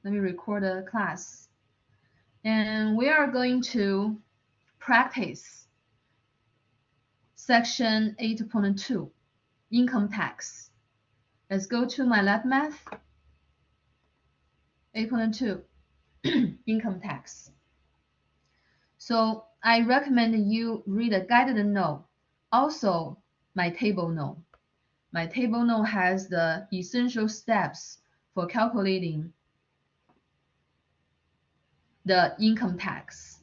Let me record a class. And we are going to practice section 8.2, income tax. Let's go to my lab math. 8.2, income tax. So I recommend you read a guided note, also my table note. My table note has the essential steps for calculating the income tax,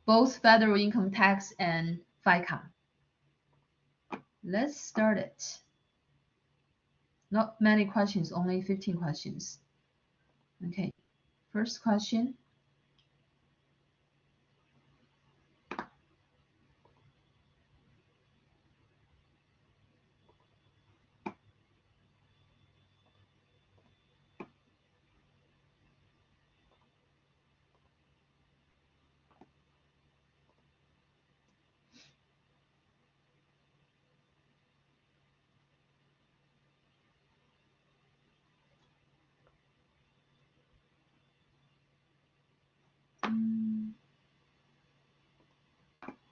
both federal income tax and FICA. Let's start it. Not many questions, only 15 questions. Okay, first question.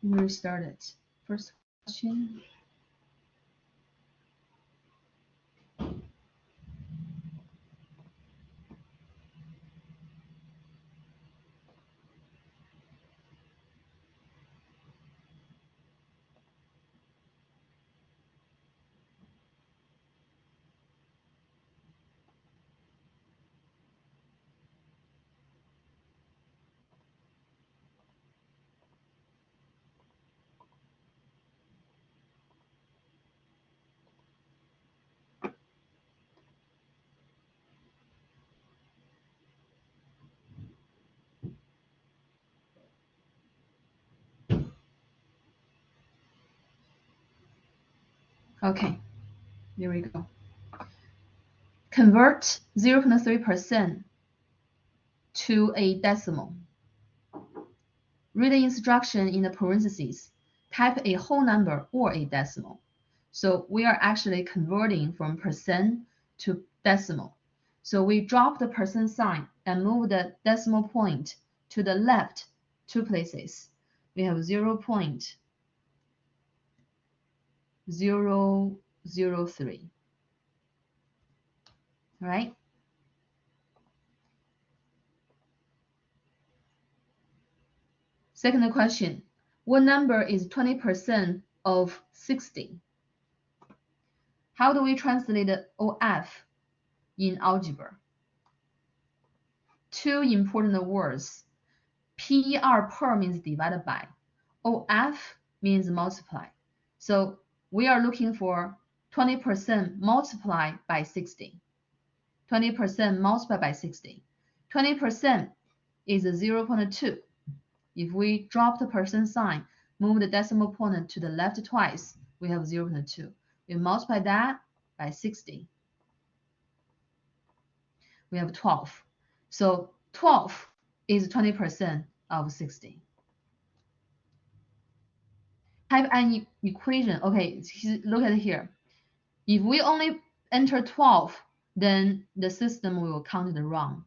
Let me restart it. First question. Okay, here we go. Convert 0.3% to a decimal. Read the instruction in the parentheses. Type a whole number or a decimal. So we are actually converting from percent to decimal. So we drop the percent sign and move the decimal point to the left 2 places. We have 0.003. All right. Second question, what number is 20% of 60? How do we translate the OF in algebra? Two important words. PER, per, means divided by. OF means multiply. So we are looking for 20% multiplied by 60. 20% multiplied by 60. 20% is 0.2. If we drop the percent sign, move the decimal point to the left twice, we have 0.2. We multiply that by 60. We have 12. So 12 is 20% of 60. Type an equation. Okay, look at here. If we only enter 12, then the system will count it wrong.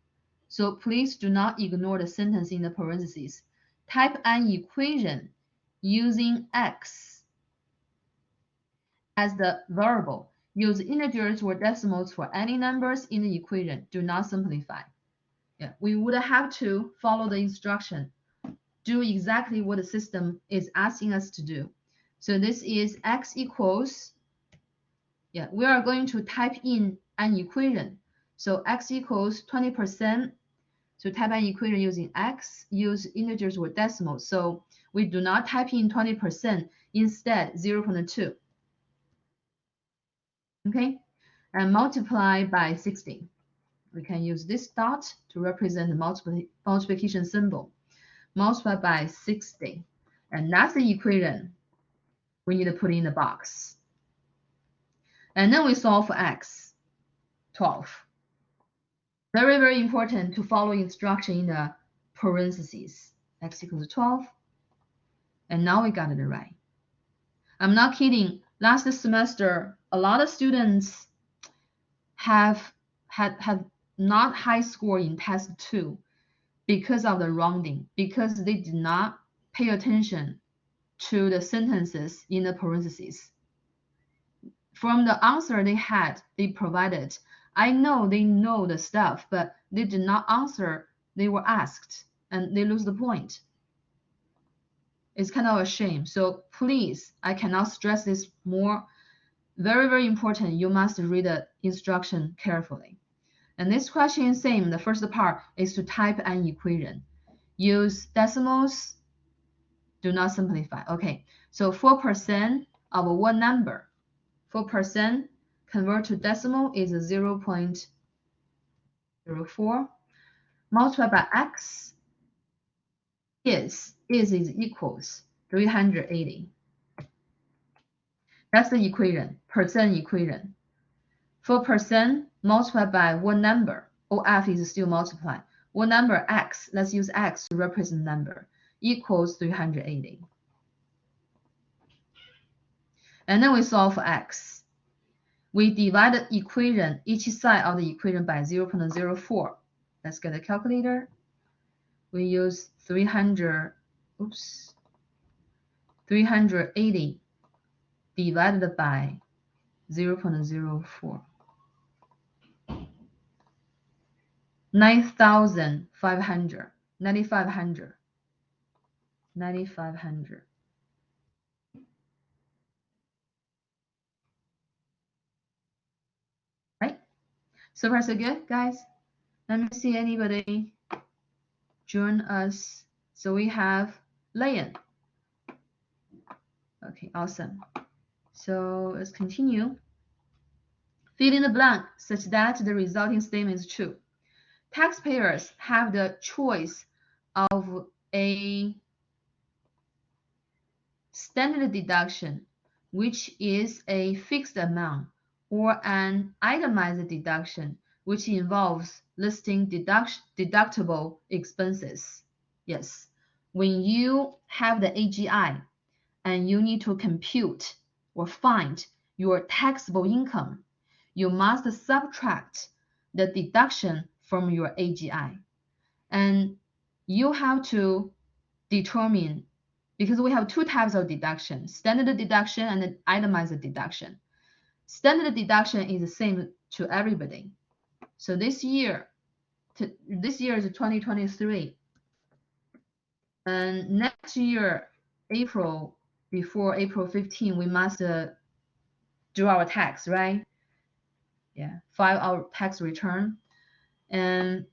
So please do not ignore the sentence in the parentheses. Type an equation using x as the variable. Use integers or decimals for any numbers in the equation. Do not simplify. Yeah, we would have to follow the instruction. Do exactly what the system is asking us to do. So this is x equals, we are going to type in an equation. So x equals 20%. So type an equation using x, use integers or decimals. So we do not type in 20%, instead 0.2. Okay, and multiply by 60. We can use this dot to represent the multiplication symbol. Multiply by 60. And that's the equation we need to put in the box. And then we solve for x, 12. Very, very important to follow instruction in the parentheses. X equals 12. And now we got it right. I'm not kidding. Last semester, a lot of students have not high score in test 2 because of the rounding, because they did not pay attention to the sentences in the parentheses. From the answer they provided, I know they know the stuff, but they did not answer. They were asked, and they lose the point. It's kind of a shame. So please, I cannot stress this more. Very, very important. You must read the instruction carefully. And this question is same. The first part is to type an equation. Use decimals. Do not simplify. Okay. So 4% of one number. 4% convert to decimal is 0.04. Multiply by x is equals 380. That's the equation, percent equation. 4% multiplied by one number, OF is still multiplied. One number x, let's use x to represent number, equals 380. And then we solve for x. We divide the equation, each side of the equation by 0.04. Let's get a calculator. We use 380 divided by 0.04. 9,500. 9,500. 9,500. Right? So far so good, guys? Let me see anybody join us. So we have Layan. Okay, awesome. So let's continue. Fill in the blank such that the resulting statement is true. Taxpayers have the choice of a standard deduction, which is a fixed amount, or an itemized deduction, which involves listing deductible expenses. Yes, when you have the AGI and you need to compute or find your taxable income, you must subtract the deduction from your AGI. And you have to determine, because we have two types of deduction, standard deduction and itemized deduction. Standard deduction is the same to everybody. So this year is 2023. And next year, before April 15, we must do our tax, right? Yeah, file our tax return. And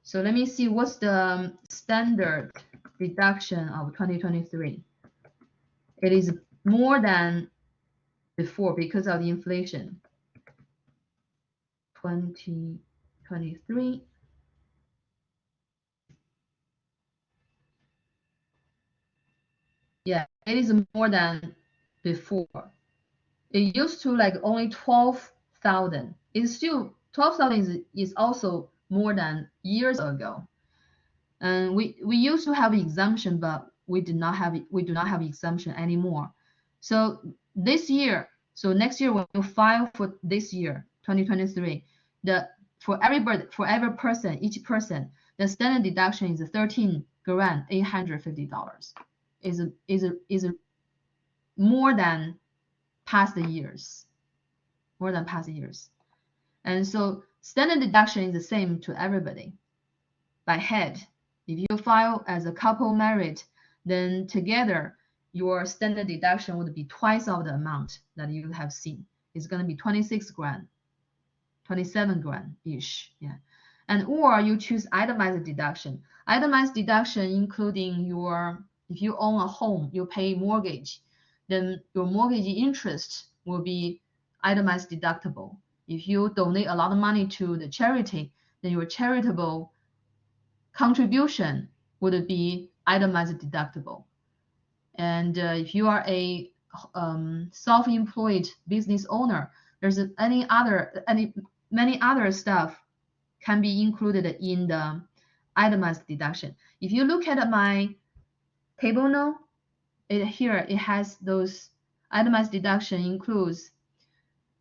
so let me see what's the standard deduction of 2023. It is more than before because of the inflation. 2023. Yeah, it is more than before. It used to like only 12,000. It's still 12,000 is also more than years ago. And we used to have exemption, but we do not have exemption anymore. So this year, so next year when you file for this year, 2023, for every person, each person, the standard deduction is $13,850. Is more than past years. More than past years. And so standard deduction is the same to everybody by head. If you file as a couple married, then together your standard deduction would be twice of the amount that you have seen. It's going to be 26 grand, 27 grand ish. Yeah. And or you choose itemized deduction. Itemized deduction including if you own a home, you pay mortgage, then your mortgage interest will be itemized deductible. If you donate a lot of money to the charity, then your charitable contribution would be itemized deductible. And if you are a self-employed business owner, there's many other stuff can be included in the itemized deduction. If you look at my table now, here it has those itemized deduction includes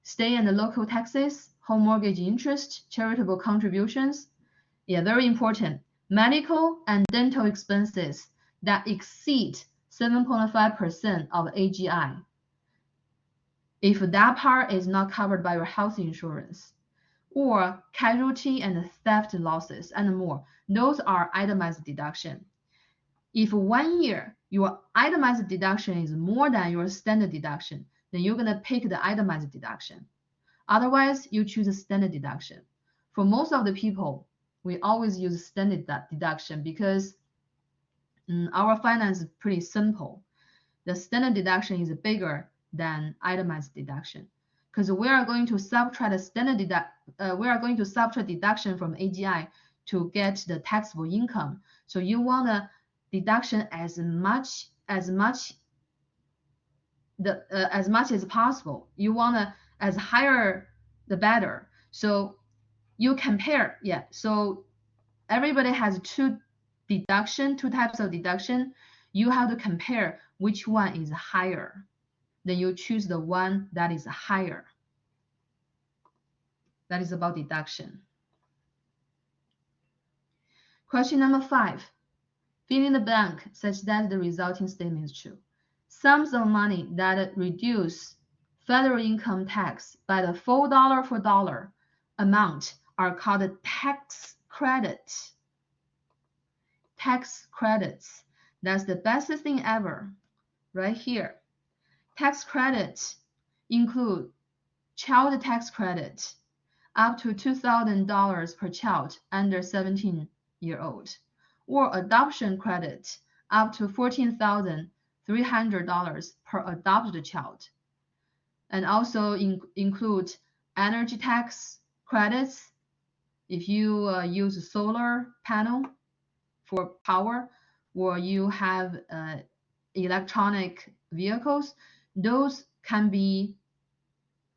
state and local taxes, home mortgage interest, charitable contributions. Yeah, very important. Medical and dental expenses that exceed 7.5% of AGI. If that part is not covered by your health insurance, or casualty and theft losses and more, those are itemized deduction. If 1 year your itemized deduction is more than your standard deduction, then you're going to pick the itemized deduction. Otherwise, you choose a standard deduction. For most of the people, we always use standard deduction because our finance is pretty simple. The standard deduction is bigger than itemized deduction because we are going to subtract deduction from AGI to get the taxable income. So you want a deduction as much as possible. You want as higher the better. So you compare, yeah. So everybody has two types of deduction. You have to compare which one is higher. Then you choose the one that is higher. That is about deduction. Question number 5. Fill in the blank such that the resulting statement is true. Sums of money that reduce federal income tax by the full dollar for dollar amount are called tax credits. Tax credits. That's the best thing ever. Right here. Tax credits include child tax credit, up to $2,000 per child under 17-year-old, or adoption credit, up to $14,300 per adopted child, and also include energy tax credits if you use solar panel for power, or you have electronic vehicles. Those can be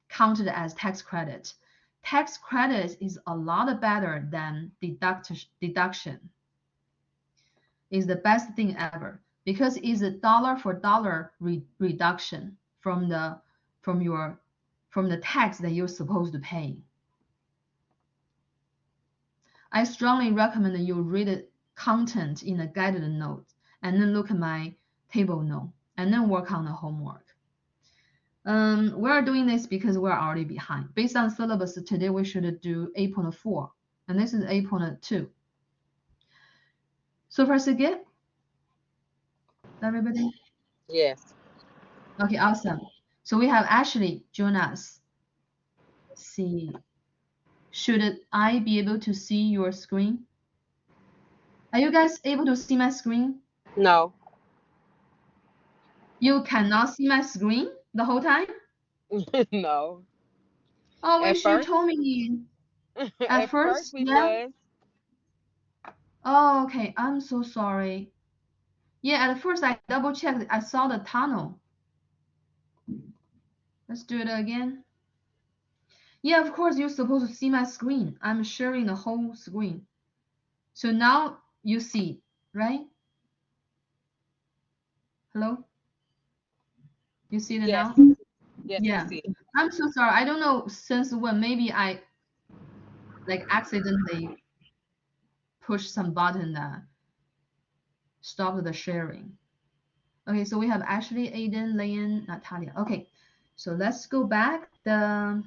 counted as tax credit. Tax credit is a lot better than deduction. It's the best thing ever because it's a dollar for dollar reduction from the tax that you're supposed to pay. I strongly recommend that you read the content in the guided note and then look at my table note and then work on the homework. We're doing this because we're already behind. Based on syllabus, today we should do 8.4, and this is 8.2. So far, so good? Everybody? Yes. Okay, awesome. So we have Ashley join us. Let's see. Should I be able to see your screen? Are you guys able to see my screen? No. You cannot see my screen the whole time? No. Oh, At wish you first, told me. At at first first, we yeah? was. Oh, okay. I'm so sorry. Yeah, at first I double checked. I saw the tunnel. Let's do it again. Yeah, of course you're supposed to see my screen. I'm sharing the whole screen. So now you see, right? Hello? You see it Yes. now? Yes, we Yeah. see. I'm so sorry. I don't know since when. Maybe I like accidentally pushed some button that stopped the sharing. Okay, so we have Ashley, Aiden, Layan, Natalia. Okay, so let's go back the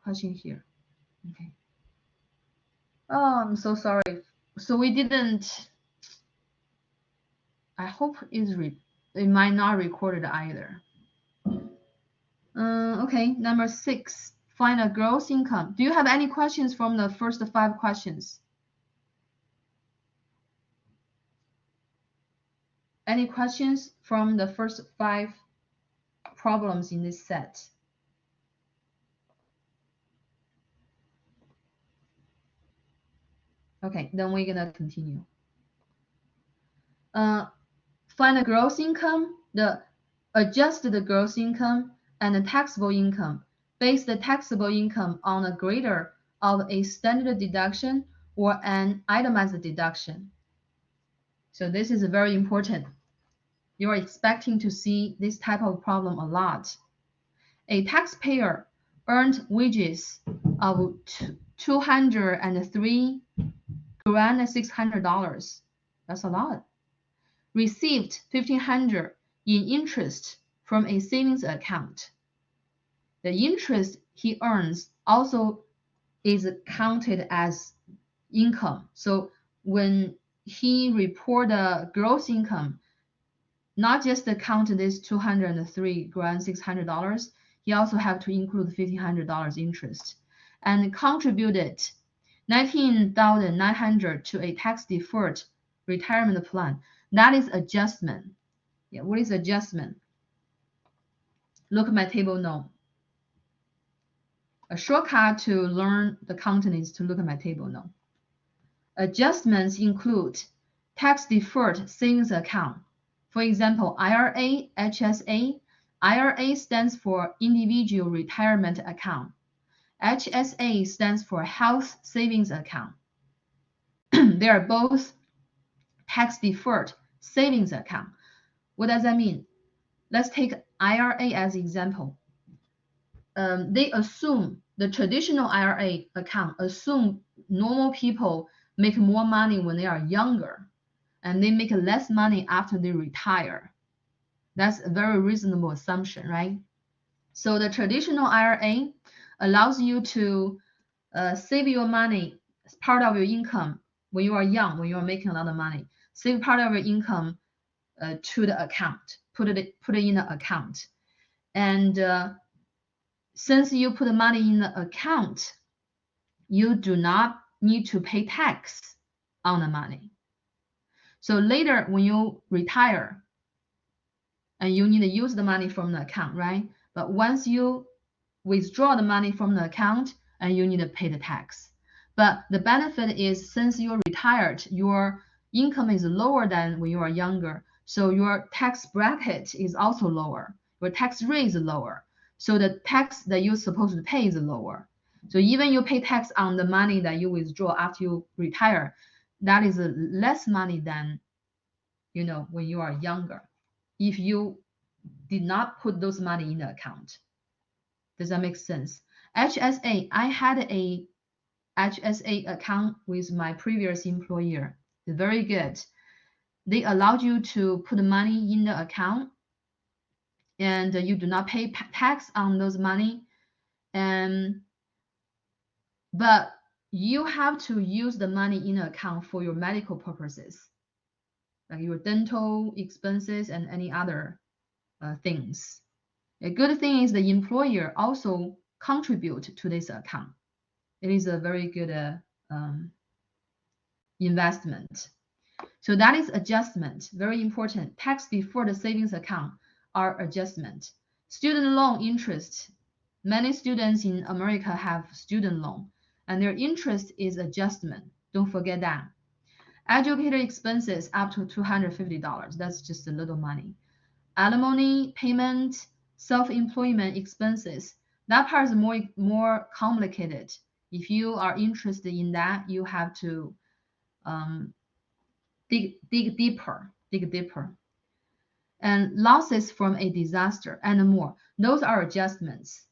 question here. Okay. Oh, I'm so sorry. So we didn't. I hope it might not record it either. Okay, number 6. Find a gross income. Do you have any questions from the first 5 questions? Any questions from the first 5 problems in this set? Okay, then we're gonna continue. Find the gross income, the adjusted gross income, and the taxable income. Base the taxable income on a greater of a standard deduction or an itemized deduction. So this is very important. You're expecting to see this type of problem a lot. A taxpayer earned wages of $203,600. That's a lot. Received $1,500 in interest from a savings account. The interest he earns also is counted as income. So when he report the gross income, not just count this $203,600, he also have to include $1,500 interest, and contributed $19,900 to a tax-deferred retirement plan. That is adjustment. Yeah, what is adjustment? Look at my table now. A shortcut to learn the content is to look at my table now. Adjustments include tax-deferred savings account. For example, IRA, HSA. IRA stands for Individual Retirement Account. HSA stands for Health Savings Account. They are both tax-deferred savings account. What does that mean? Let's take IRA as example. They assume the traditional IRA account assume normal people make more money when they are younger, and they make less money after they retire. That's a very reasonable assumption, right? So the traditional IRA allows you to save your money as part of your income when you are young, when you are making a lot of money. Save part of your income to the account, put it in the account, and since you put the money in the account, you do not need to pay tax on the money. So later when you retire, and you need to use the money from the account, right? But once you withdraw the money from the account, and you need to pay the tax. But the benefit is, since you're retired, your income is lower than when you are younger. So your tax bracket is also lower. Your tax rate is lower. So the tax that you're supposed to pay is lower. So even you pay tax on the money that you withdraw after you retire, that is less money than, when you are younger, if you did not put those money in the account. Does that make sense? HSA, I had a HSA account with my previous employer. It's very good. They allowed you to put money in the account, and you do not pay tax on those money. But you have to use the money in the account for your medical purposes, like your dental expenses and any other things. A good thing is the employer also contribute to this account. It is a very good investment. So that is adjustment, very important. Tax deferred savings account are adjustment. Student loan interest. Many students in America have student loan, and their interest is adjustment. Don't forget that. Educator expenses up to $250. That's just a little money. Alimony payment, self-employment expenses. That part is more complicated. If you are interested in that, you have to dig deeper. And losses from a disaster and more. Those are adjustments.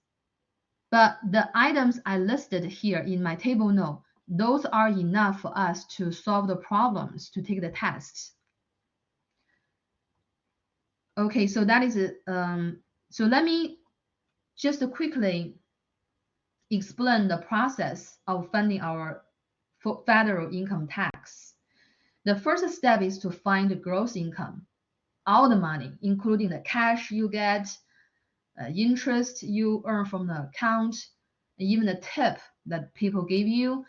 But the items I listed here in my table note, those are enough for us to solve the problems, to take the tests. Okay, so that is it. So let me just quickly explain the process of funding our federal income tax. The first step is to find the gross income, all the money, including the cash you get, interest you earn from the account, even the tip that people give you,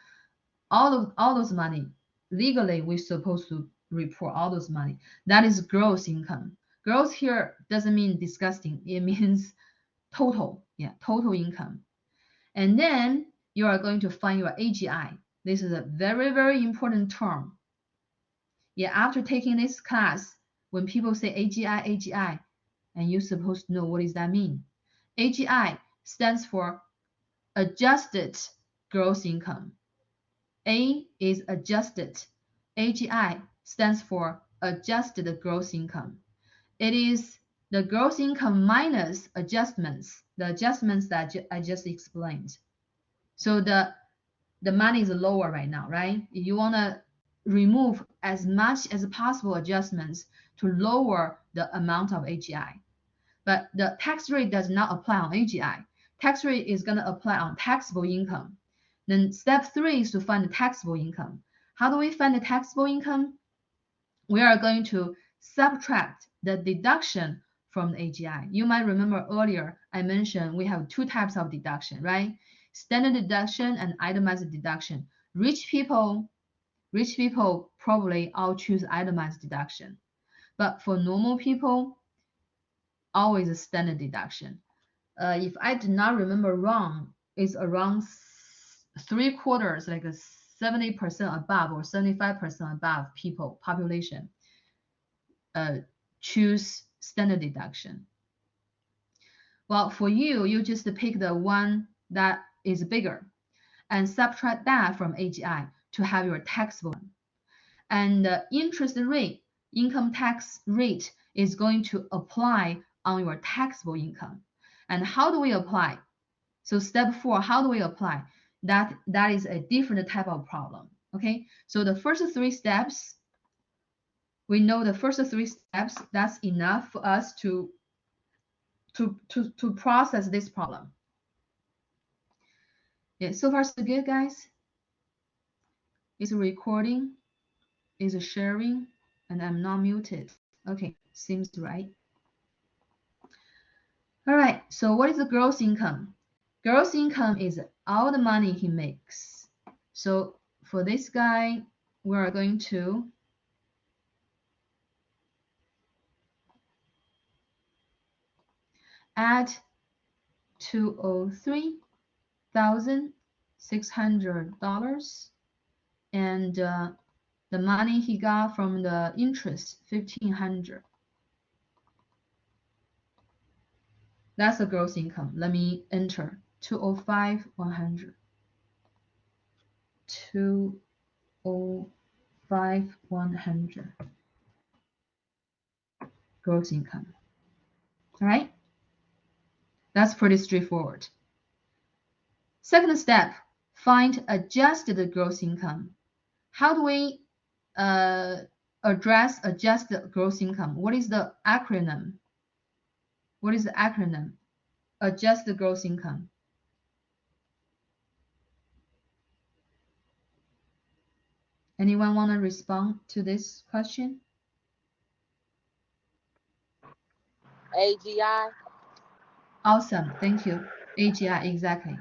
all those money. Legally, we're supposed to report all those money. That is gross income. Gross here doesn't mean disgusting. It means total. Yeah, total income. And then you are going to find your AGI. This is a very, very important term. Yeah, after taking this class, when people say AGI, and you're supposed to know what does that mean. AGI stands for adjusted gross income. A is adjusted. AGI stands for adjusted gross income. It is the gross income minus adjustments, the adjustments that I just explained. So the money is lower right now, right? You want to remove as much as possible adjustments to lower the amount of AGI. But the tax rate does not apply on AGI. Tax rate is going to apply on taxable income. Then step 3 is to find the taxable income. How do we find the taxable income? We are going to subtract the deduction from the AGI. You might remember earlier I mentioned we have 2 types of deduction, right? Standard deduction and itemized deduction. Rich people probably all choose itemized deduction. But for normal people, always a standard deduction. If I do not remember wrong, it's around 3/4, like a 70% above or 75% above population choose standard deduction. Well, for you, you just pick the one that is bigger and subtract that from AGI to have your taxable one. And the interest rate, income tax rate, is going to apply on your taxable income. And how do we apply? So step 4, how do we apply? That is a different type of problem. Okay, so the first 3 steps, we know the first 3 steps, that's enough for us to process this problem. Yeah, so far so good, guys. It's recording, is sharing, and I'm not muted. Okay, seems right. All right, so what is the gross income? Gross income is all the money he makes. So for this guy, we are going to add $203,600 and the money he got from the interest, $1,500. That's the gross income. Let me enter 205,100. 205,100 gross income. All right, that's pretty straightforward. Second step, find adjusted gross income. How do we address adjusted gross income? What is the acronym? What is the acronym? Adjusted gross income. Anyone want to respond to this question? AGI. Awesome, thank you. AGI, exactly.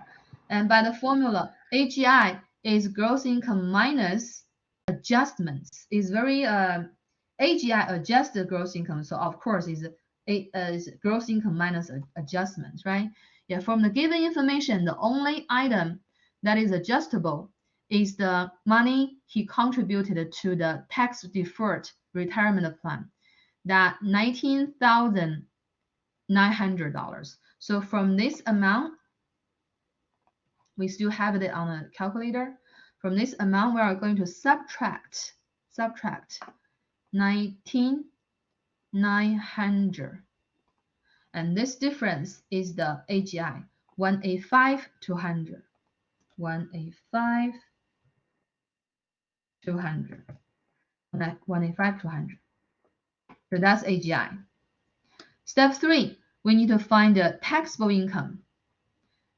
And by the formula, AGI is gross income minus adjustments. Is very AGI adjusted gross income, so of course is gross income minus adjustments, right? Yeah, from the given information, the only item that is adjustable is the money he contributed to the tax deferred retirement plan, that $19,900. So from this amount, we still have it on a calculator. From this amount, we are going to subtract 19,900. And this difference is the AGI, 185,200. 185,200. 185,200. So that's AGI. Step 3, we need to find the taxable income.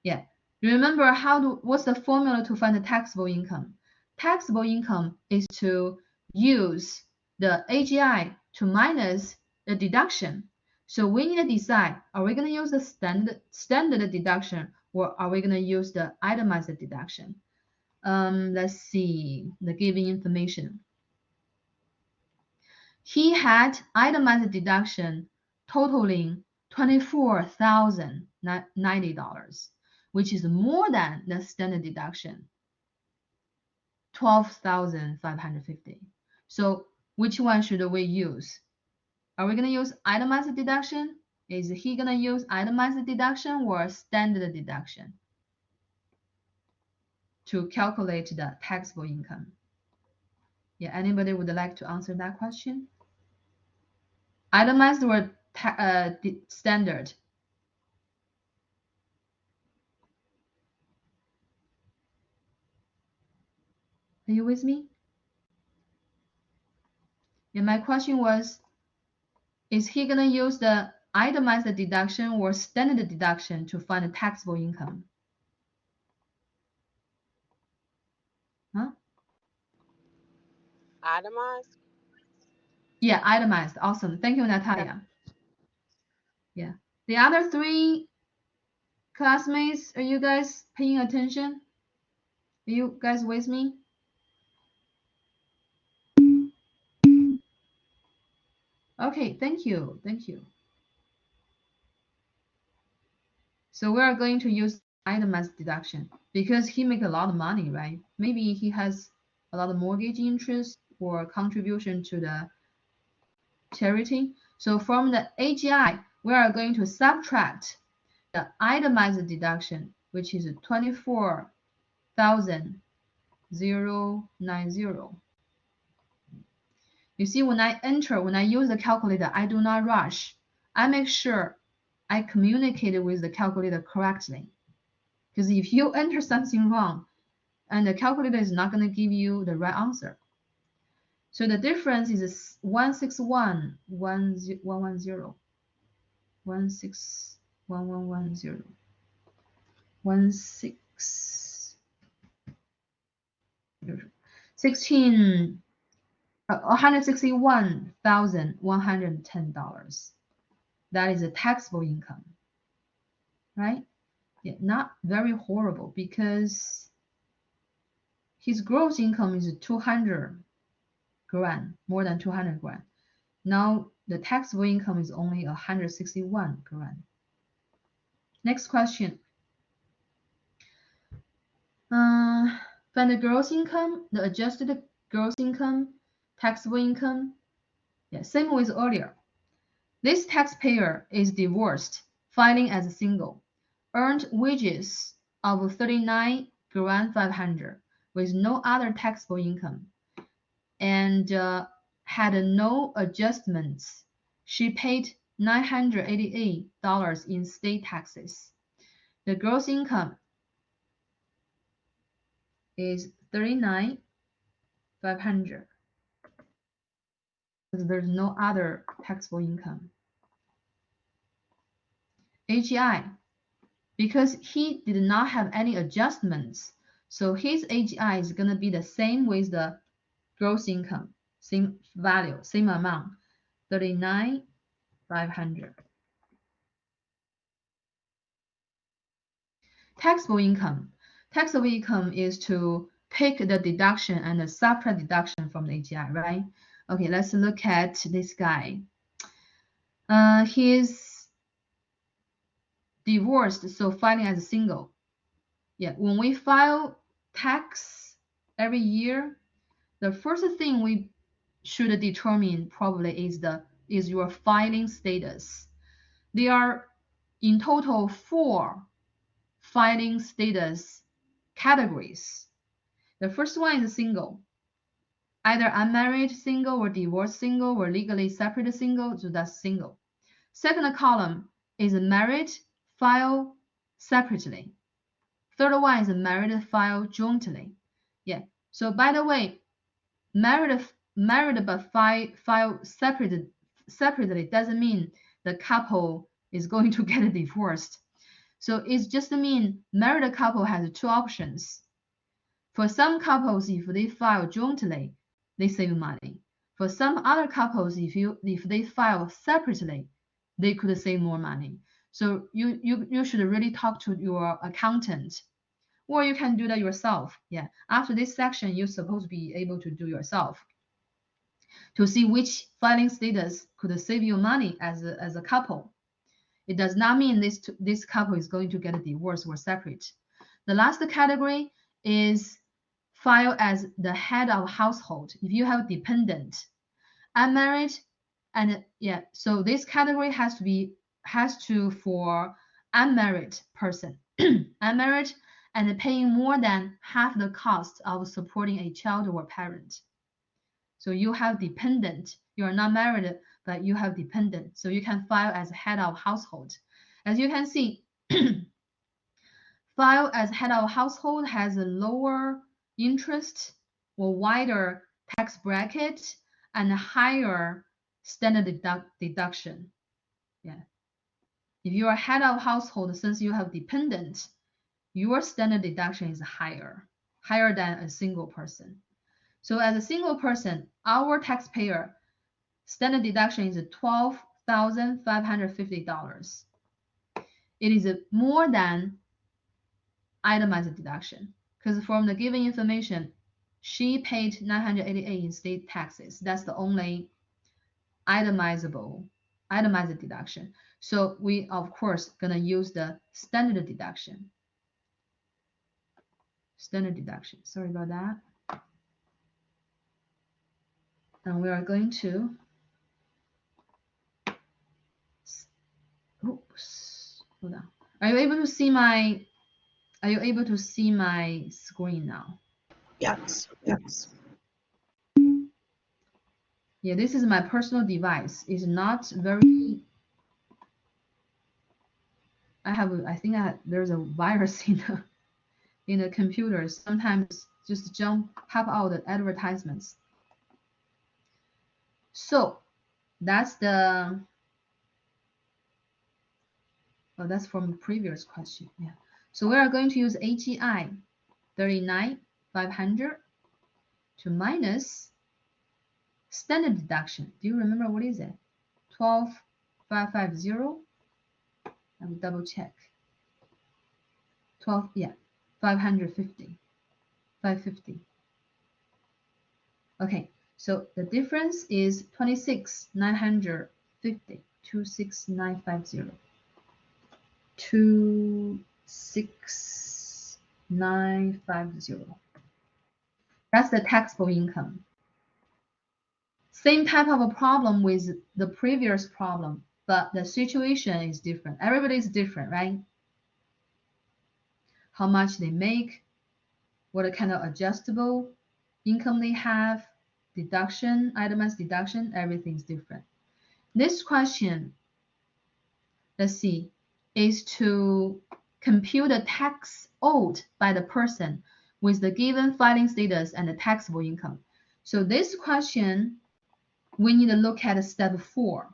Yeah. Remember what's the formula to find the taxable income? Taxable income is to use the AGI to minus the deduction. So we need to decide, are we going to use the standard deduction or are we going to use the itemized deduction? Let's see the given information. He had itemized deduction totaling $24,090. Which is more than the standard deduction, $12,550. So which one should we use? Are we going to use itemized deduction? Is he going to use itemized deduction or standard deduction to calculate the taxable income? Yeah, anybody would like to answer that question? Itemized or standard. Are you with me? And my question was, is he going to use the itemized deduction or standard deduction to find the taxable income? Huh? Itemized? Yeah, itemized. Awesome. Thank you, Natalia. Yeah. The other three classmates, are you guys paying attention? Are you guys with me? Okay, thank you. Thank you. So we are going to use itemized deduction because he make a lot of money, right? Maybe he has a lot of mortgage interest or contribution to the charity. So from the AGI, we are going to subtract the itemized deduction, which is 24,090. You see, when I use the calculator, I do not rush. I make sure I communicate with the calculator correctly. Because if you enter something wrong, and the calculator is not going to give you the right answer. So the difference is 161,110. 161,110. 161,110. That is a taxable income, right? Yeah, not very horrible because his gross income is 200 grand, more than 200 grand. Now the taxable income is only 161 grand. Next question. Find the gross income, the adjusted gross income, taxable income. Yeah, same with earlier. This taxpayer is divorced, filing as a single, earned wages of 39 grand 500 with no other taxable income, and had no adjustments. She paid $988 in state taxes. The gross income is 39,500 because there's no other taxable income. AGI, because he did not have any adjustments, so his AGI is going to be the same with the gross income, same value, same amount, 39,500. Taxable income. Taxable income is to take the deduction and the subtract deduction from the AGI, right? Okay, let's look at this guy. He's divorced, so filing as a single. Yeah, when we file tax every year, the first thing we should determine probably is your filing status. There are in total 4 filing status categories. The first one is single, either unmarried single or divorced single or legally separated single, so that's single. Second column is married, file separately. Third one is married, file jointly. Yeah. So by the way, married but file separately doesn't mean the couple is going to get divorced. So it's just mean married couple has 2 options. For some couples, if they file jointly, they save money. For some other couples, if they file separately, they could save more money. So you should really talk to your accountant, or you can do that yourself. Yeah. After this section, you're supposed to be able to do yourself to see which filing status could save you money as a couple. It does not mean this couple is going to get a divorce or separate. The last category is file as the head of household. If you have a dependent, unmarried, and yeah, so this category has to for unmarried person, unmarried, and paying more than half the cost of supporting a child or parent. So you have dependent, you are not married, but you have dependent, so you can file as head of household. As you can see, file as head of household has a lower interest or wider tax bracket and a higher standard deduction. Yeah. If you are head of household, since you have dependent, your standard deduction is higher than a single person. So as a single person, our taxpayer standard deduction is $12,550. It is more than itemized deduction because from the given information, she paid 988 in state taxes. That's the only itemized deduction. So we of course gonna use the standard deduction. Sorry about that. And we are going to, oops, hold on. Are you able to see my screen now? Yes. Yeah, this is my personal device. It's not very, I think there's a virus in the computer. Sometimes just pop out the advertisements. So that's the, oh, that's from the previous question. Yeah. So we are going to use AGI 39,500 to minus standard deduction. Do you remember what is it? 12,550. I will double check. 12, yeah, 550. 550. Okay, so the difference is 26,950. 26,950. 26,950. That's the taxable income. Same type of a problem with the previous problem, but the situation is different. Everybody is different, right? How much they make, what kind of adjustable income they have, deduction, itemized deduction, everything's different. This question, let's see, is to compute the tax owed by the person with the given filing status and the taxable income. So this question, we need to look at step 4.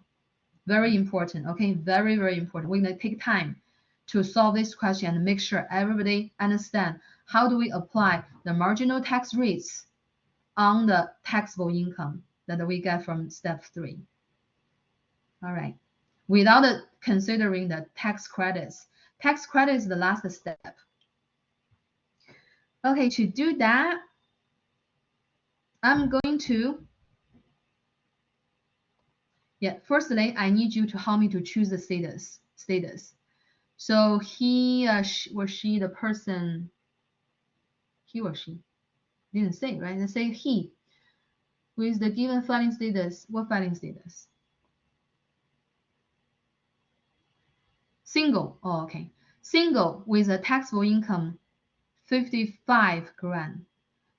Very important, okay? Very, very important. We're going to take time to solve this question and make sure everybody understand how do we apply the marginal tax rates on the taxable income that we get from step 3. All right. Without considering the tax credits. Tax credit is the last step. Okay, to do that, I'm going to, firstly, I need you to help me to choose the status. So he or she, the person, he or she, didn't say, right? Let's say he, with the given filing status. What filing status? Single. Oh, okay. Single with a taxable income 55 grand.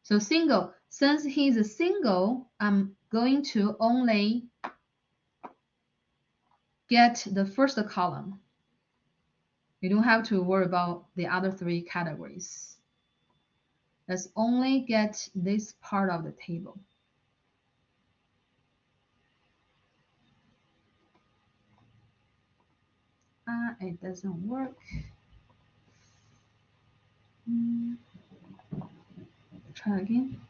So single, since he's a single, I'm going to only get the first column. You don't have to worry about the other 3 categories. Let's only get this part of the table. It doesn't work. Try again.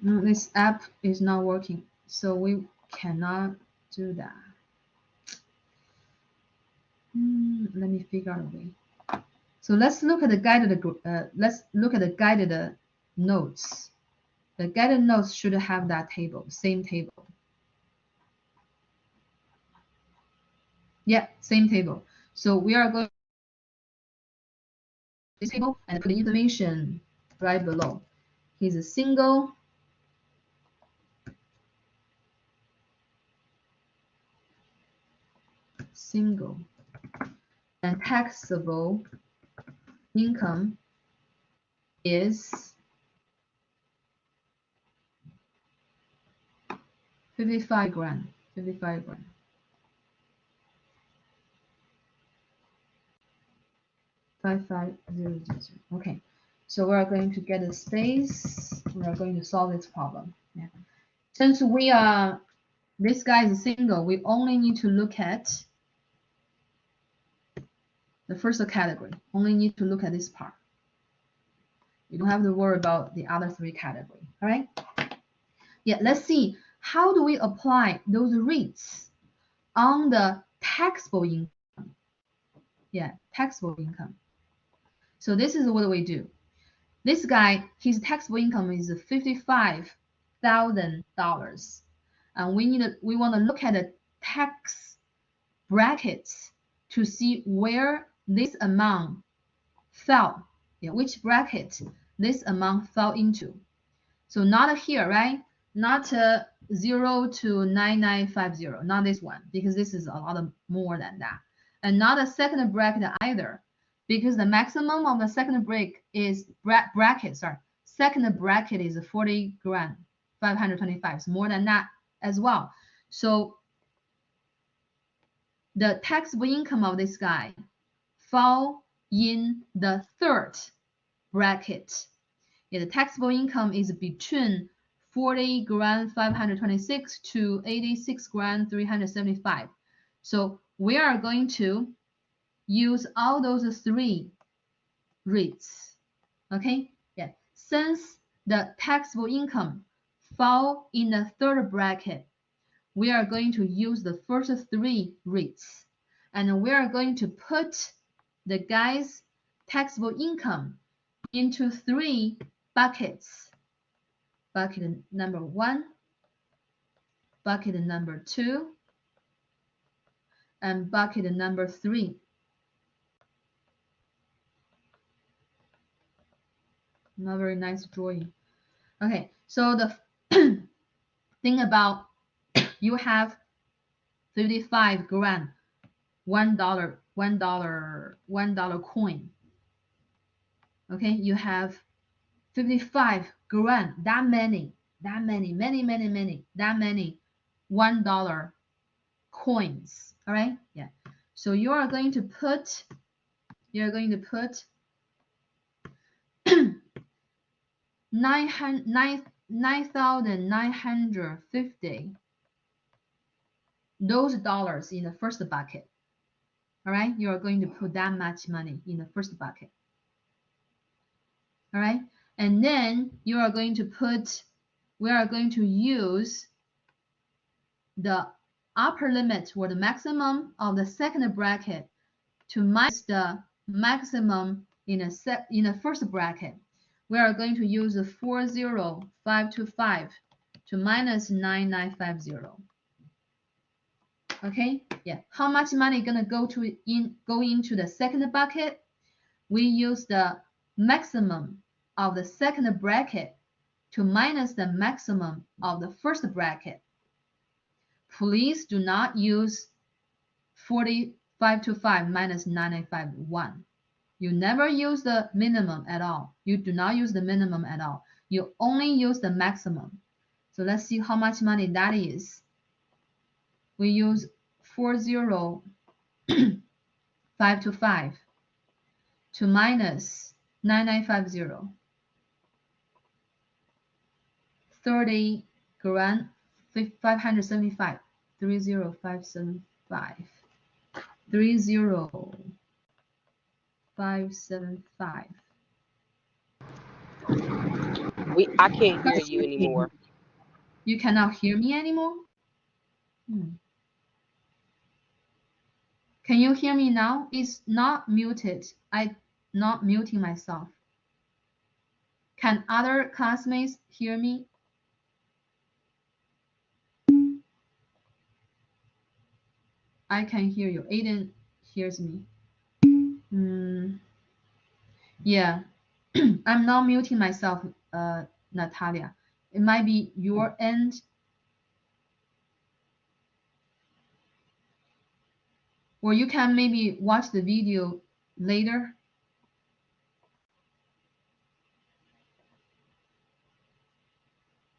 No, this app is not working, so we cannot do that. Let me figure out a way. So let's look at the guided notes. The guided notes should have that table, same table. Yeah, same table. So we are going to this table and put the information right below. He's a single. And taxable income is 55 grand. 55 grand. Okay, so we are going to get a space. We are going to solve this problem. Yeah. Since we are this guy is single, we only need to look at the first category. Only need to look at this part. You don't have to worry about the other three categories. All right. Yeah. Let's see, how do we apply those rates on the taxable income? Yeah, taxable income. So this is what we do. This guy, his taxable income is $55,000, and we want to look at the tax brackets to see where this amount fell. Yeah, which bracket this amount fell into. So not here, right? Not 0 to 9950, not this one, because this is a lot more than that. And not a second bracket either, because the maximum of the second bracket is second bracket is 40 grand, 525, so more than that as well. So the taxable income of this guy fall in the third bracket. Yeah, the taxable income is between 40 grand 526 to 86 grand 375. So we are going to use all those three rates. Okay, yeah. Since the taxable income fall in the third bracket, we are going to use the first three rates, and we are going to put the guy's taxable income into three buckets. Bucket number 1, bucket number 2, and bucket number 3. Not very nice drawing. Okay, so the thing about you have 55 grand, $1 coin. Okay, you have 55 grand, that many $1 coins. All right, yeah. So you are going to put 9,950 those dollars in the first bucket. All right, you are going to put that much money in the first bucket. All right, and then we are going to use the upper limit or the maximum of the second bracket to minus the maximum in the first bracket. We are going to use the 40525 to minus 9950. Okay, yeah. How much money gonna go into the second bucket? We use the maximum of the second bracket to minus the maximum of the first bracket. Please do not use 40525 minus 9951. You never use the minimum at all. You do not use the minimum at all. You only use the maximum. So let's see how much money that is. We use 40525 to minus 9950. 30 grand 575. 30575. 30575. I can't hear you anymore. You cannot hear me anymore? Can you hear me now? It's not muted. I'm not muting myself. Can other classmates hear me? I can hear you. Aiden hears me. Yeah, I'm not muting myself, Natalia. It might be your end. Or you can maybe watch the video later.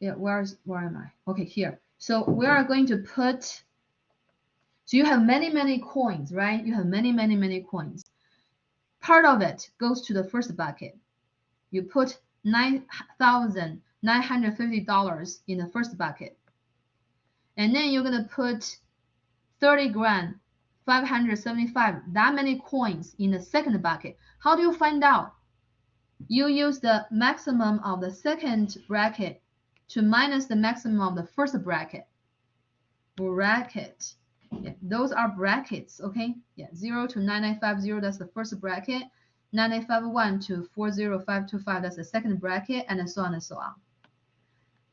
Yeah, where am I? Okay, here. So we are going to put, so you have many coins, right? You have many coins. Part of it goes to the first bucket. You put $9,950 in the first bucket. And then you're gonna put 30 grand, 575, that many coins in the second bucket. How do you find out? You use the maximum of the second bracket to minus the maximum of the first bracket. Yeah, those are brackets, okay? Yeah, 0 to 9950, that's the first bracket. 9951 to 40525, that's the second bracket, and so on and so on.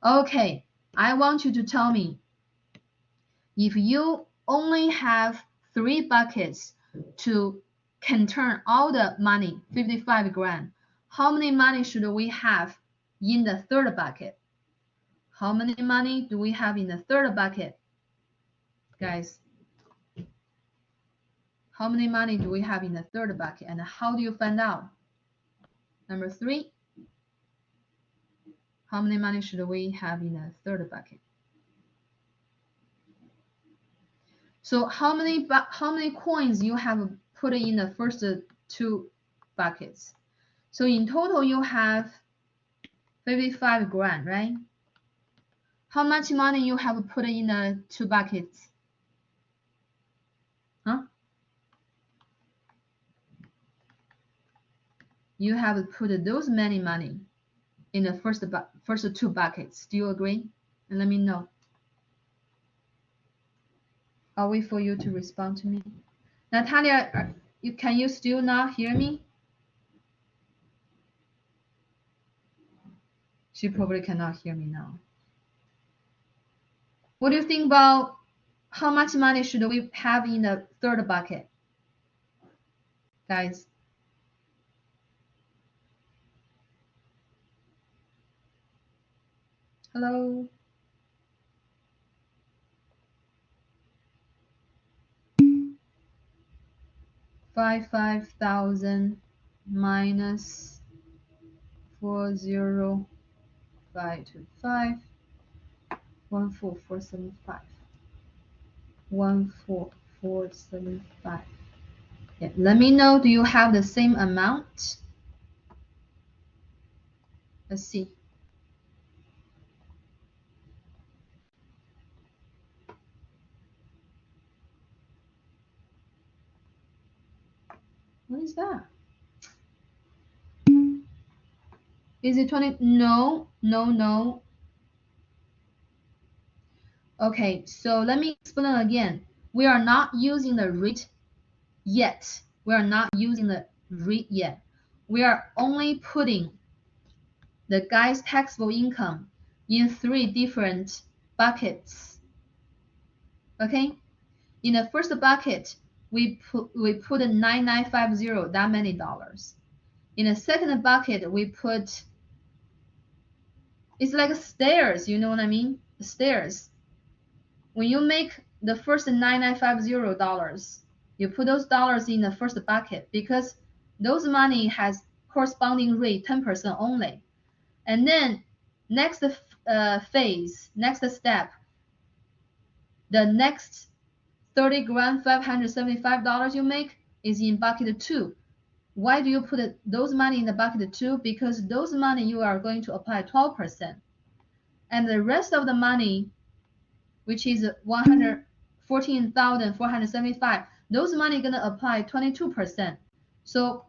Okay, I want you to tell me, if you only have 3 buckets can turn all the money, 55 grand, how many money should we have in the third bucket? How many money do we have in the third bucket? Guys, how many money do we have in the third bucket, and how do you find out? Number 3, how many money should we have in the third bucket? So how many coins you have put in the first 2 buckets? So in total you have 55 grand, right? How much money you have put in the 2 buckets? Huh? You have put those many money in the first 2 buckets. Do you agree? And let me know. I'll wait for you to respond to me. Natalia, can you still not hear me? She probably cannot hear me now. What do you think about how much money should we have in the third bucket? Guys. Hello? $5,000 minus 40525 14475 14475. Yeah, let me know, do you have the same amount? Let's see. What is that? Is it 20? No. Okay, so let me explain again. We are not using the rate yet. We are not using the rate yet. We are only putting the guy's taxable income in 3 different buckets. Okay? In the first bucket, we put 9950, that many dollars. In the second bucket, we put, it's like stairs, you know what I mean? Stairs. When you make the first $9950, you put those dollars in the first bucket because those money has corresponding rate 10% only. And then next phase, next step, the next 30 grand $575 you make is in bucket 2. Why do you put those money in the bucket 2? Because those money you are going to apply 12%. And the rest of the money, which is 114,475, those money gonna apply 22%. So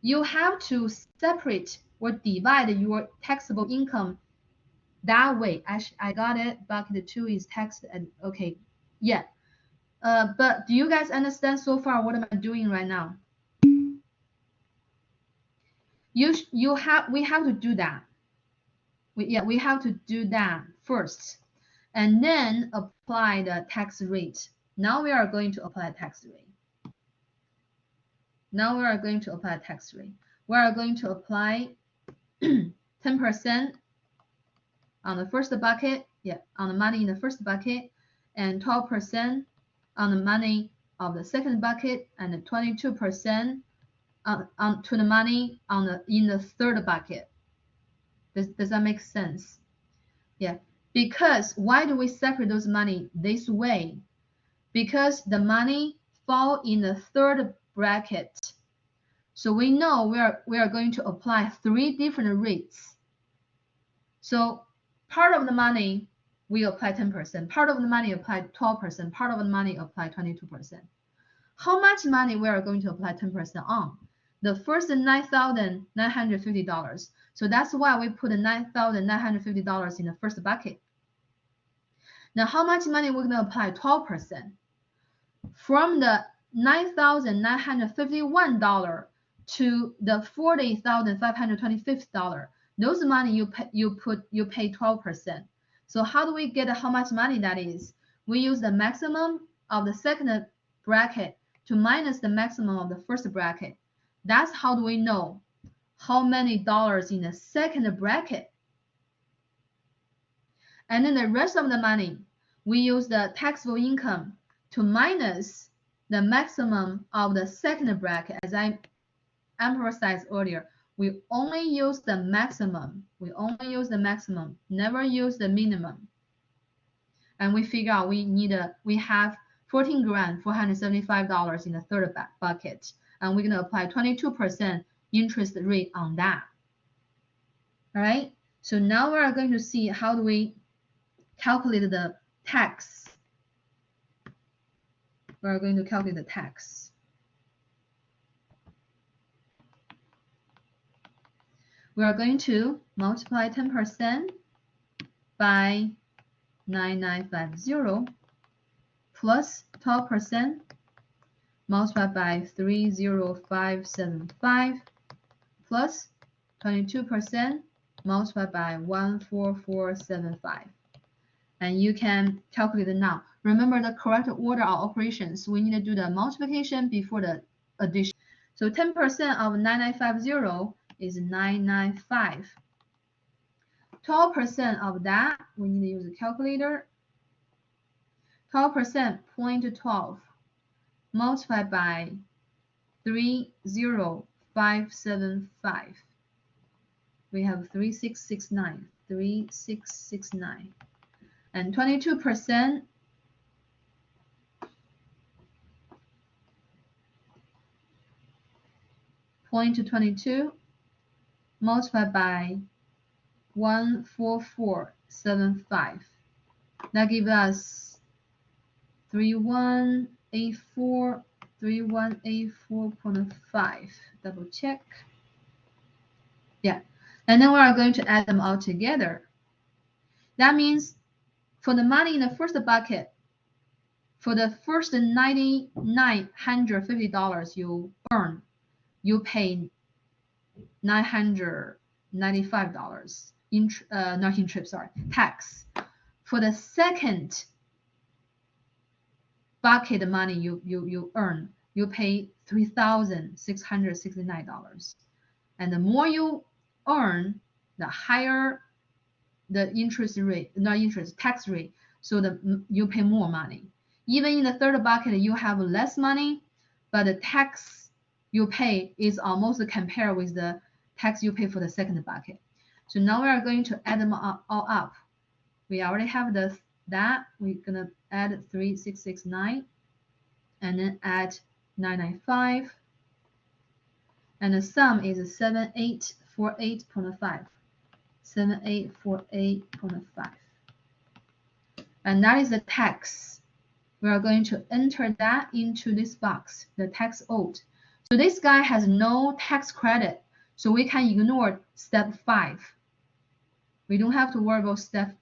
you have to separate or divide your taxable income that way. I got it. Bucket 2 is taxed, and okay, yeah. But do you guys understand so far what am I doing right now? We have to do that. We have to do that first, and then apply the tax rate. Now we are going to apply tax rate. Now we are going to apply tax rate. We are going to apply 10% on the first bucket, on the money in the first bucket, and 12% on the money of the second bucket, and 22% to the money in the third bucket. Does that make sense? Yeah, because why do we separate those money this way? Because the money fall in the third bracket. So we know we are going to apply 3 different rates. So part of the money we apply 10%, part of the money apply 12%, part of the money apply 22%. How much money we are going to apply 10% on? The first $9,950. So that's why we put the $9,950 in the first bucket. Now, how much money we're going to apply? 12%. From the $9,951 to the $40,525, those money you pay 12%. So how do we get how much money that is? We use the maximum of the second bracket to minus the maximum of the first bracket. That's how do we know how many dollars in the second bracket. And then the rest of the money, we use the taxable income to minus the maximum of the second bracket. As I emphasized earlier, we only use the maximum. We only use the maximum, never use the minimum. And we figure out we have $14,475 in the third bucket, and we're going to apply 22% interest rate on that. All right. So now we are going to see how do we calculate the tax. We are going to calculate the tax. We are going to multiply 10% by 9950 plus 12% multiplied by 30575 plus 22% multiplied by 14475. And you can calculate it now. Remember the correct order of operations. We need to do the multiplication before the addition. So 10% of 9950 is 995. 12% of that, we need to use a calculator. 12%, 0.12, multiplied by 30575. We have 3669, 3669. And 22%, point to 22 multiplied by 14475. That gives us 3184, 3184.5. Double check. Yeah. And then we are going to add them all together. That means for the money in the first bucket, for the first $9,950 you earn, you pay $995 not interest, sorry, tax. For the second bucket money you earn, you pay $3,669. And the more you earn, the higher the interest rate, not interest, tax rate. So you pay more money. Even in the third bucket, you have less money, but the tax you pay is almost compared with the tax you pay for the second bucket. So now we are going to add them all up. We already have that. We're gonna add 3669, and then add 995, and the sum is 7848.5. 7848.5. And that is the tax. We are going to enter that into this box, the tax owed. So this guy has no tax credit, so we can ignore step 5. We don't have to worry about step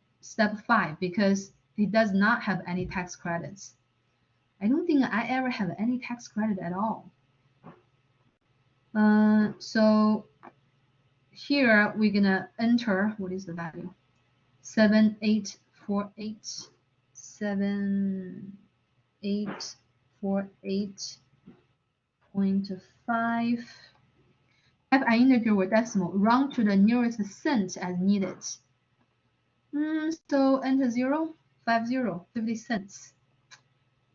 5 because it does not have any tax credits. I don't think I ever have any tax credit at all. So here we're gonna enter, what is the value? 7848, 7848.5. Type an integer or decimal, round to the nearest cent as needed. So enter 0, 50 cents.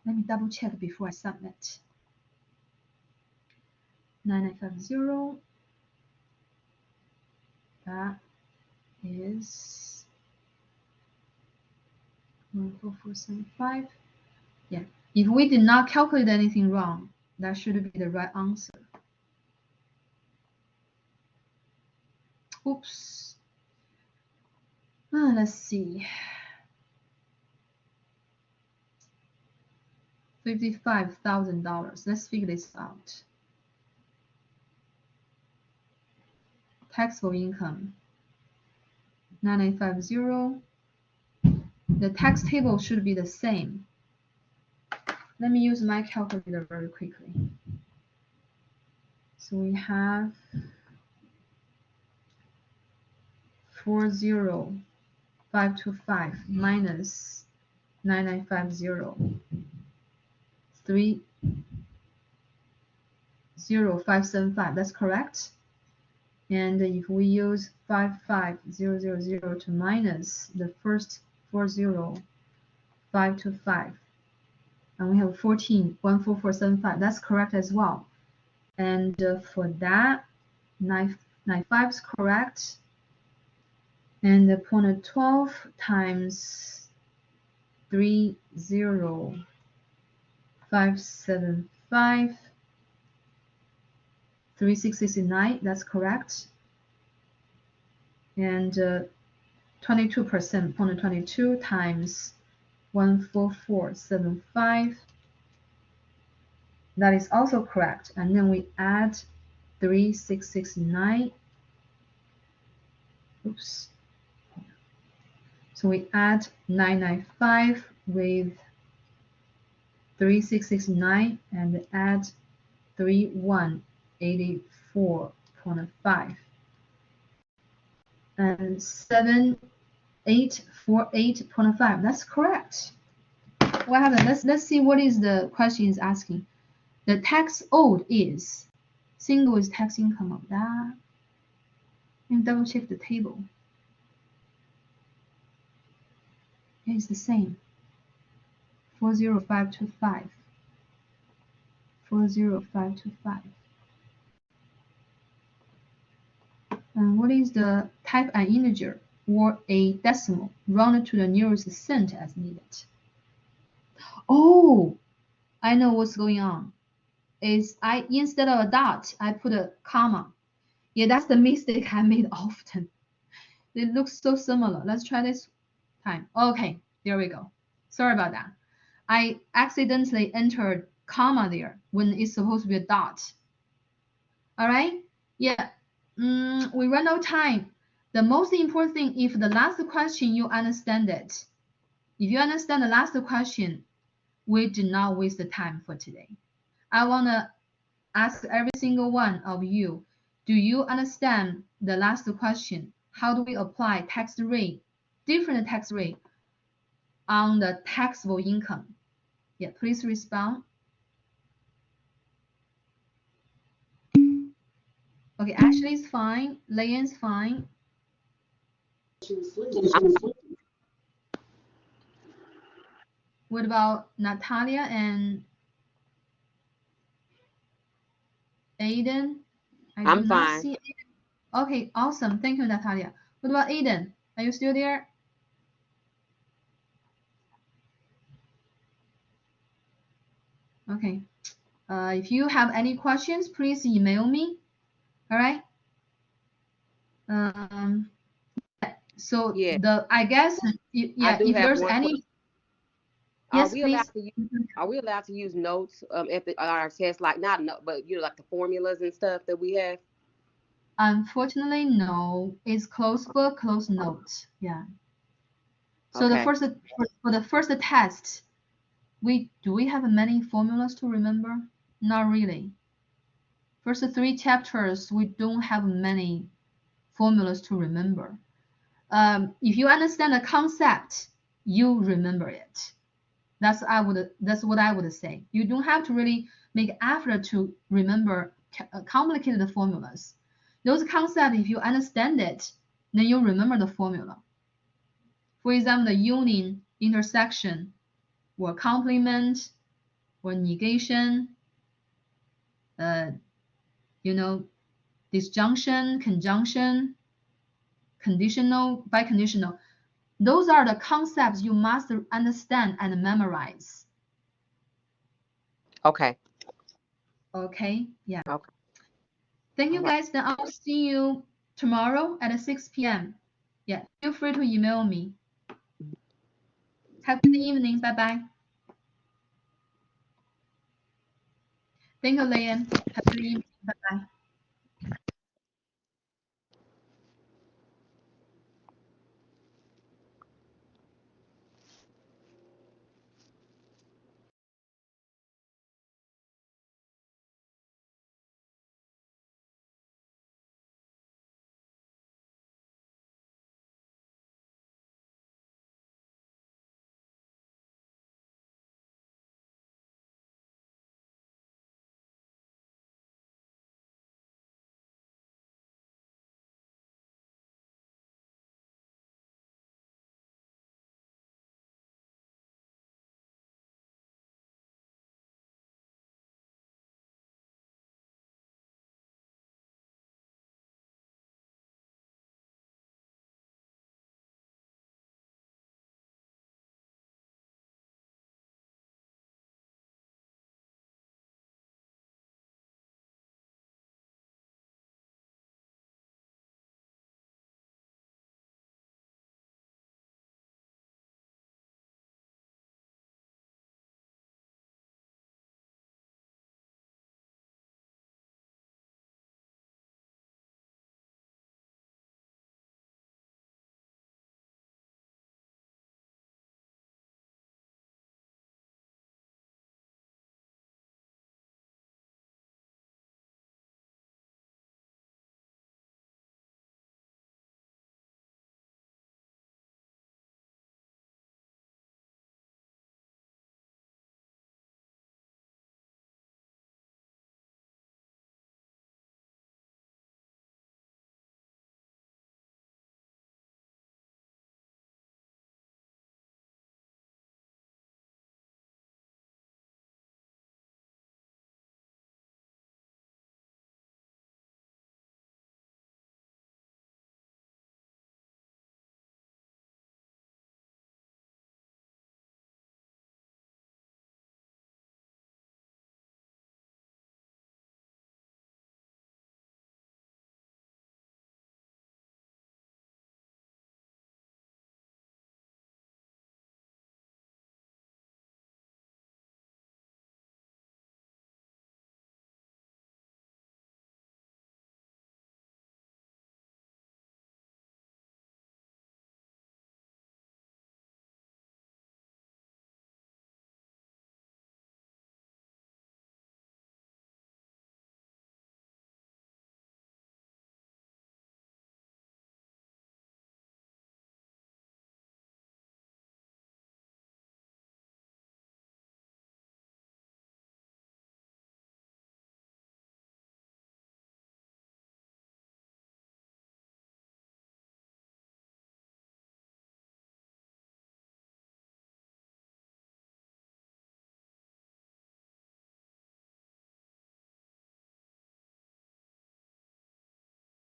Let me double check before I submit. 9950. That is 14475. Yeah. If we did not calculate anything wrong, that should be the right answer. Oops. Let's see. $55,000. Let's figure this out. Taxable income 9950. The tax table should be the same. Let me use my calculator very quickly. So we have 40525 minus 9950 30575. That's correct. And if we use 55000 to minus the first 40525, and we have 14475. That's correct as well. And for that, 995 is correct. And the 0.12 times 30575, 3669, that's correct. And 22%, 0.22 times 14475, that is also correct. And then we add 3669. Oops. So we add 995 with 3669 and add 3184.5 and 7848.5. That's correct. What happened? Let's see what is the question is asking. The tax owed is single is tax income of that. And double check the table. It's the same. 40525. 40525. And what is the type an integer or a decimal rounded to the nearest cent as needed? Oh, I know what's going on. Is I instead of a dot, I put a comma. Yeah, that's the mistake I made often. It looks so similar. Let's try this time. Okay, there we go. Sorry about that. I accidentally entered comma there when it's supposed to be a dot. All right? Yeah. We run out of time. The most important thing, if the last question you understand it, if you understand the last question, we do not waste the time for today. I want to ask every single one of you, do you understand the last question? How do we apply tax rate, different tax rate on the taxable income? Yeah, please respond. Okay, Ashley's fine. Leigh's fine. What about Natalia and Aiden? I'm fine. See Aiden. Okay, awesome. Thank you, Natalia. What about Aiden? Are you still there? Okay. If you have any questions, please email me. All right. So yeah. I guess yeah, if there's any. Yes, please. Are we allowed to use notes at our test, like not but like the formulas and stuff that we have? Unfortunately, no. It's closed book, closed notes. Yeah. So Okay. for the first test, do we have many formulas to remember? Not really. First 3 chapters, we don't have many formulas to remember. If you understand the concept, you remember it. That's what I would say. You don't have to really make effort to remember complicated formulas. Those concepts, if you understand it, then you remember the formula. For example, the union, intersection, or complement, or negation, disjunction, conjunction, conditional, biconditional. Those are the concepts you must understand and memorize. Okay. Okay, yeah. Okay. Thank you All right. guys. Then I'll see you tomorrow at 6 p.m. Yeah, feel free to email me. Have a good evening. Bye bye. Thank you, Liam. Have a good evening. Bye bye.